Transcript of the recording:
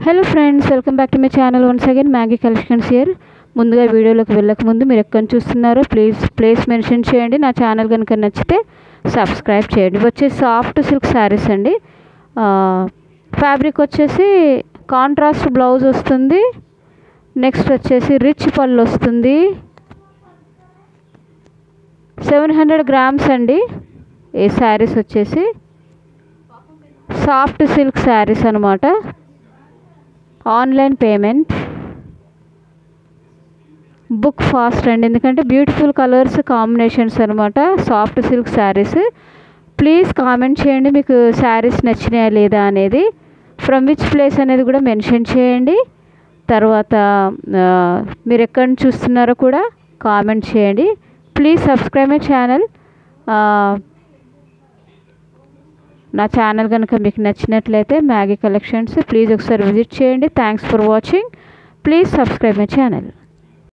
Hello friends, welcome back to my channel once again Maggi collections here. ముందుగా వీడియోలోకి వెళ్ళక ముందు మీరు ఎక్కడ చూస్తున్నారో ప్లేస్ మెన్షన్ చేయండి. నా ఛానల్ కనుక నచ్చితే సబ్స్క్రైబ్ చేయండి. వచ్చేసి సాఫ్ట్ సిల్క్ శారీస్ అండి. ఫ్యాబ్రిక్ వచ్చేసి కాంట్రాస్ట్ బ్లౌజ్ వస్తుంది. నెక్స్ట్ వచ్చేసి రిచ్ పళ్ళు వస్తుంది. 700 గ్రామ్స్ అండి. ఈ శారీస్ వచ్చేసి సాఫ్ట్ సిల్క్ శారీస్ అనమాట. ఆన్లైన్ పేమెంట్, బుక్ ఫాస్ట్ అండి, ఎందుకంటే బ్యూటిఫుల్ కలర్స్ కాంబినేషన్స్ అనమాట. Soft silk saris. Please comment చేయండి మీకు శారీస్ నచ్చినాయా లేదా అనేది. ఫ్రమ్ విచ్ ప్లేస్ అనేది కూడా మెన్షన్ చేయండి. తర్వాత మీరు ఎక్కడ చూస్తున్నారో కూడా కామెంట్ చేయండి. Please subscribe my channel. నా ఛానల్ కనుక మీకు నచ్చినట్లయితే మ్యాగీ కలెక్షన్స్ ప్లీజ్ ఒకసారి విజిట్ చేయండి. Thanks for watching. Please subscribe my channel.